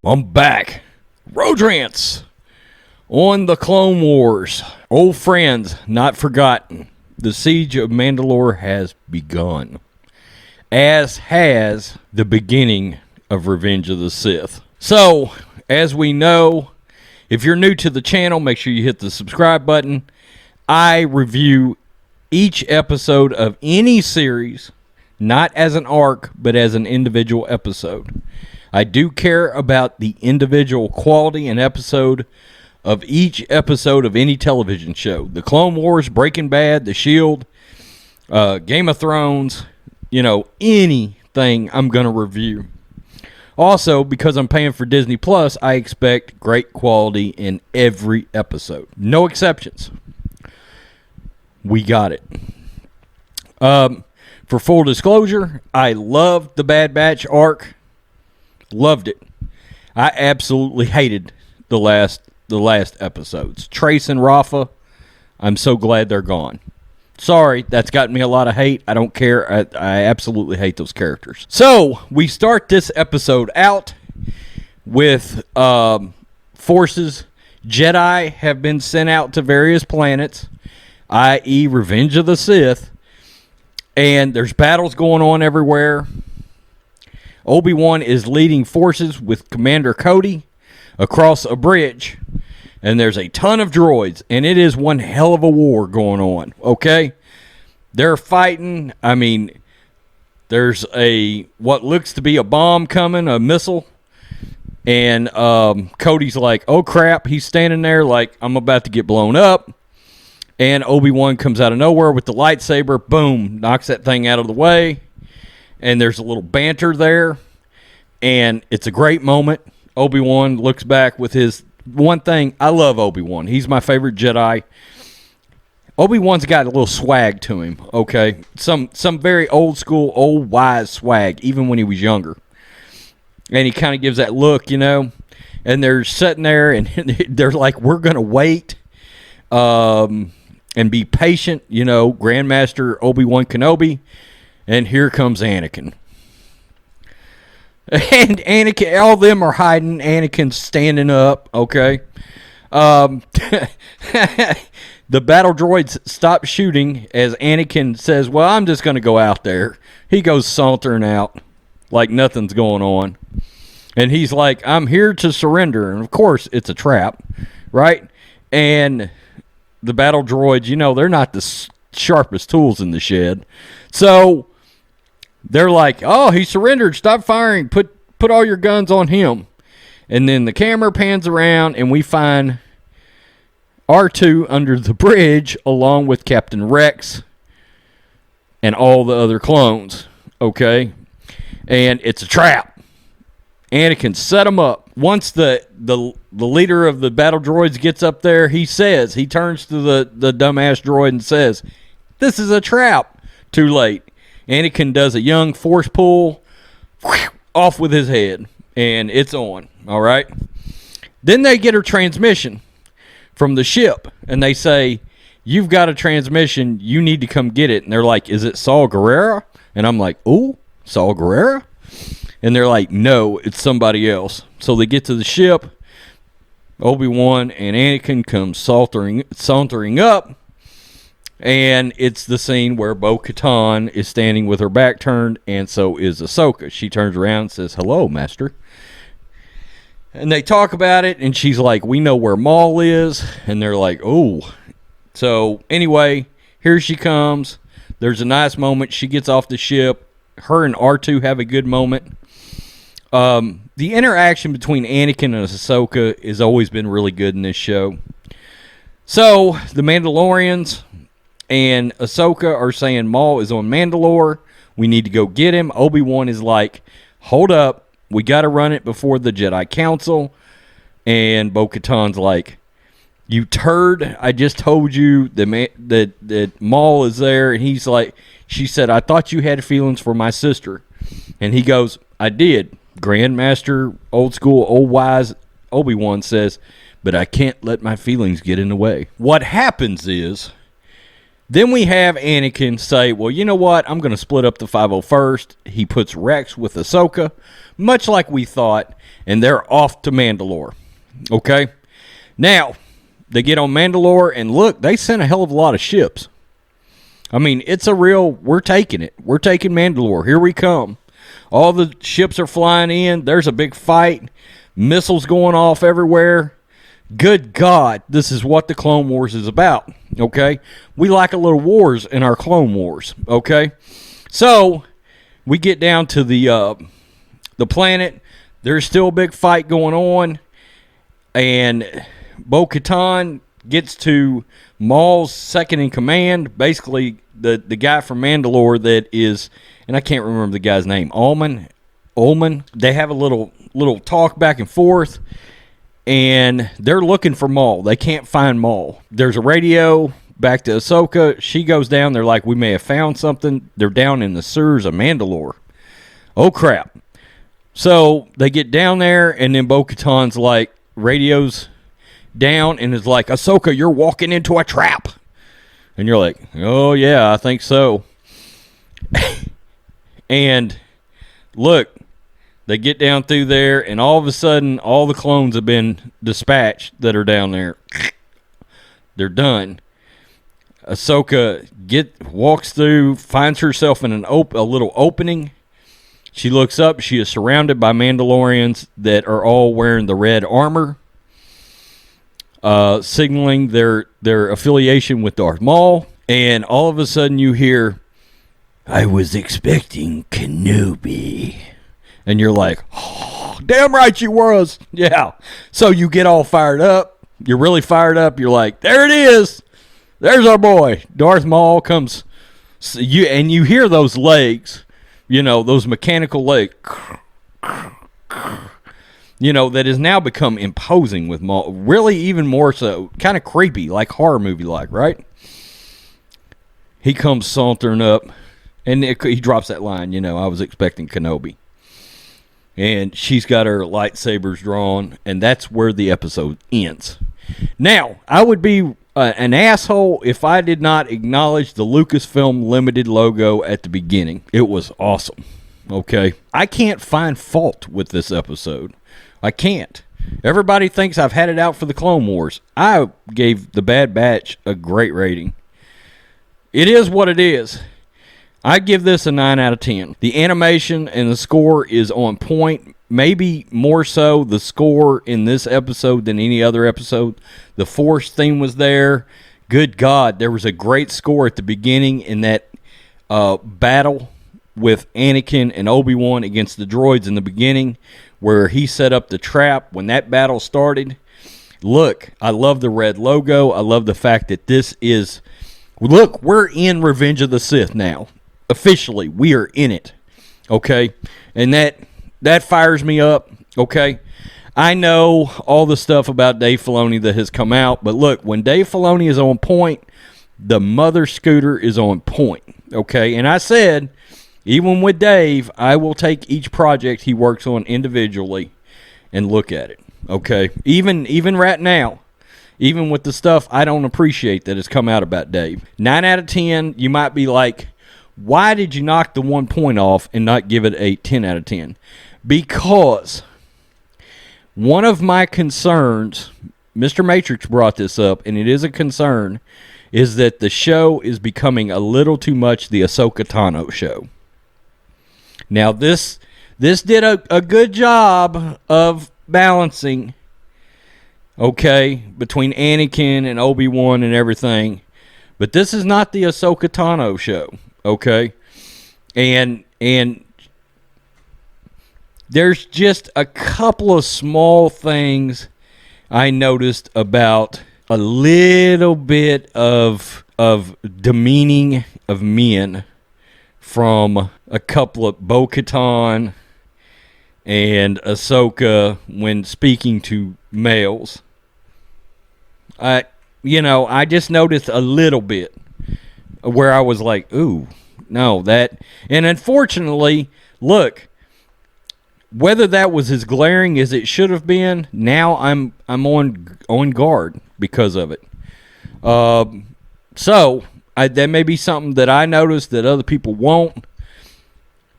I'm back. Road Rants on the Clone Wars. Old friends, not forgotten. The siege of Mandalore has begun, as has the beginning of Revenge of the Sith. So, as we know, if you're new to the channel, make sure you hit the subscribe button. I review each episode of any series, not as an arc, but as an individual episode. I do care about the individual quality and episode of each episode of any television show. The Clone Wars, Breaking Bad, The Shield, Game of Thrones, anything I'm going to review. Also, because I'm paying for Disney Plus, I expect great quality in every episode. No exceptions. We got it. For full disclosure, I loved the Bad Batch arc. Loved it. I absolutely hated the last episodes. Trace and Rafa, I'm so glad they're gone. Sorry, that's gotten me a lot of hate. I don't care. I absolutely hate those characters. So, we start this episode out with forces. Jedi have been sent out to various planets, i.e. Revenge of the Sith. And there's battles going on everywhere. Obi-Wan is leading forces with Commander Cody across a bridge. And there's a ton of droids. And it is one hell of a war going on. Okay? They're fighting. I mean, there's what looks to be a bomb coming, a missile. And Cody's like, oh crap. He's standing there like, I'm about to get blown up. And Obi-Wan comes out of nowhere with the lightsaber. Boom. Knocks that thing out of the way. And there's a little banter there. And it's a great moment. Obi-Wan looks back with his one thing. I love Obi-Wan. He's my favorite Jedi. Obi-Wan's got a little swag to him, okay? Some very old school, old wise swag, even when he was younger. And he kind of gives that look, And they're sitting there, and they're like, we're going to wait and be patient, Grandmaster ObiWan Kenobi. And here comes Anakin. And Anakin, all of them are hiding. Anakin's standing up, okay? The battle droids stop shooting as Anakin says, well, I'm just going to go out there. He goes sauntering out like nothing's going on. And he's like, I'm here to surrender. And, of course, it's a trap, right? And the battle droids, they're not the sharpest tools in the shed. So they're like, oh, he surrendered. Stop firing. Put all your guns on him. And then the camera pans around, and we find R2 under the bridge along with Captain Rex and all the other clones. Okay? And it's a trap. Anakin set him up. Once the leader of the battle droids gets up there, he turns to the dumbass droid and says, this is a trap. Too late. Anakin does a young force pull, off with his head, and it's on, all right? Then they get a transmission from the ship, and they say, you've got a transmission, you need to come get it. And they're like, is it Saw Gerrera? And I'm like, ooh, Saw Gerrera? And they're like, no, it's somebody else. So they get to the ship. Obi-Wan and Anakin come sauntering up. And it's the scene where Bo-Katan is standing with her back turned, and so is Ahsoka. She turns around and says, hello, master. And they talk about it, and she's like, we know where Maul is. And they're like, oh. So, anyway, here she comes. There's a nice moment. She gets off the ship. Her and R2 have a good moment. The interaction between Anakin and Ahsoka has always been really good in this show. So, the Mandalorians and Ahsoka are saying Maul is on Mandalore. We need to go get him. Obi-Wan is like, hold up. We got to run it before the Jedi Council. And Bo-Katan's like, you turd. I just told you that Maul is there. And he's like, she said, I thought you had feelings for my sister. And he goes, I did. Grandmaster, old school, old wise Obi-Wan says, but I can't let my feelings get in the way. What happens is Then we have Anakin say, well, you know what? I'm going to split up the 501st. He puts Rex with Ahsoka, much like we thought, and they're off to Mandalore. Okay? Now, they get on Mandalore, and look, they sent a hell of a lot of ships. I mean, it's a real, we're taking it. We're taking Mandalore. Here we come. All the ships are flying in. There's a big fight. Missiles going off everywhere. Good God, this is what the Clone Wars is about, okay? We like a little wars in our Clone Wars, okay? So, we get down to the planet. There's still a big fight going on, and Bo-Katan gets to Maul's second in command, basically the guy from Mandalore that is, and I can't remember the guy's name, Ullman. They have a little talk back and forth, and they're looking for Maul. They can't find Maul. There's a radio back to Ahsoka. She goes down. They're like, we may have found something. They're down in the sewers of Mandalore. Oh, crap. So they get down there, and then Bo-Katan's like, radio's down, and is like, Ahsoka, you're walking into a trap. And you're like, oh, yeah, I think so. And look, they get down through there, and all of a sudden, all the clones have been dispatched that are down there. They're done. Ahsoka walks through, finds herself in a little opening. She looks up. She is surrounded by Mandalorians that are all wearing the red armor, signaling their affiliation with Darth Maul. And all of a sudden, you hear, I was expecting Kenobi. And you're like, oh, damn right you was. Yeah. So you get all fired up. You're really fired up. You're like, there it is. There's our boy. Darth Maul comes. And you hear those legs, those mechanical legs, that has now become imposing with Maul. Really even more so. Kind of creepy, like horror movie-like, right? He comes sauntering up. And he drops that line, I was expecting Kenobi. And she's got her lightsabers drawn, and that's where the episode ends. Now, I would be an asshole if I did not acknowledge the Lucasfilm Limited logo at the beginning. It was awesome, okay? I can't find fault with this episode. I can't. Everybody thinks I've had it out for the Clone Wars. I gave The Bad Batch a great rating. It is what it is. I give this a 9 out of 10. The animation and the score is on point. Maybe more so the score in this episode than any other episode. The Force theme was there. Good God, there was a great score at the beginning in that battle with Anakin and Obi-Wan against the droids in the beginning, where he set up the trap when that battle started. Look, I love the red logo. I love the fact that this is... Look, we're in Revenge of the Sith now. Officially, we are in it, okay? And that fires me up, okay? I know all the stuff about Dave Filoni that has come out, but look, when Dave Filoni is on point, the mother scooter is on point, okay? And I said, even with Dave, I will take each project he works on individually and look at it, okay? Even right now, even with the stuff I don't appreciate that has come out about Dave. 9 out of 10, you might be like, why did you knock the 1 point off and not give it a 10 out of 10? Because one of my concerns, Mr. Matrix brought this up, and it is a concern, is that the show is becoming a little too much the Ahsoka Tano show. Now, this did a good job of balancing, okay, between Anakin and Obi-Wan and everything, but this is not the Ahsoka Tano show. Okay, and there's just a couple of small things I noticed about a little bit of demeaning of men from a couple of Bo-Katan and Ahsoka when speaking to males. I just noticed a little bit where I was like, ooh, no, that... And unfortunately, look, whether that was as glaring as it should have been, now I'm on guard because of it. So, That may be something that I noticed that other people won't.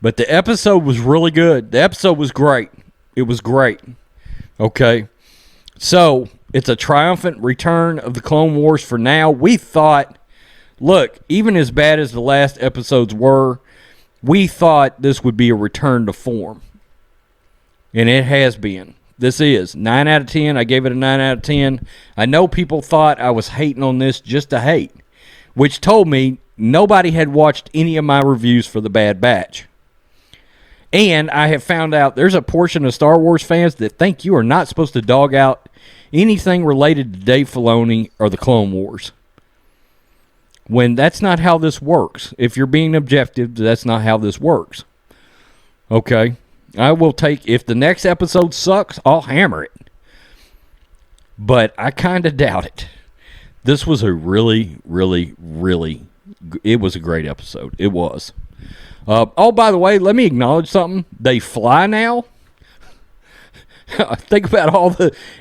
But the episode was really good. The episode was great. It was great. Okay. So, it's a triumphant return of the Clone Wars for now. We thought, look, even as bad as the last episodes were, we thought this would be a return to form. And it has been. This is 9 out of 10. I gave it a 9 out of 10. I know people thought I was hating on this just to hate, which told me nobody had watched any of my reviews for The Bad Batch. And I have found out there's a portion of Star Wars fans that think you are not supposed to dog out anything related to Dave Filoni or the Clone Wars. When that's not how this works. If you're being objective, that's not how this works. Okay? I will take, if the next episode sucks, I'll hammer it. But I kind of doubt it. This was a really, really, really, it was a great episode. It was. By the way, let me acknowledge something. They fly now. Think about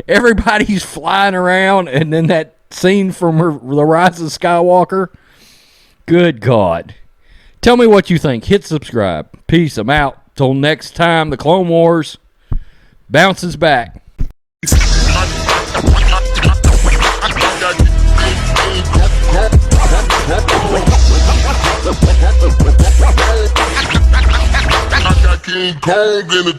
everybody's flying around, and then that scene from The Rise of Skywalker. Good God. Tell me what you think. Hit subscribe. Peace. I'm out. Till next time, the Clone Wars bounces back. King Kong in the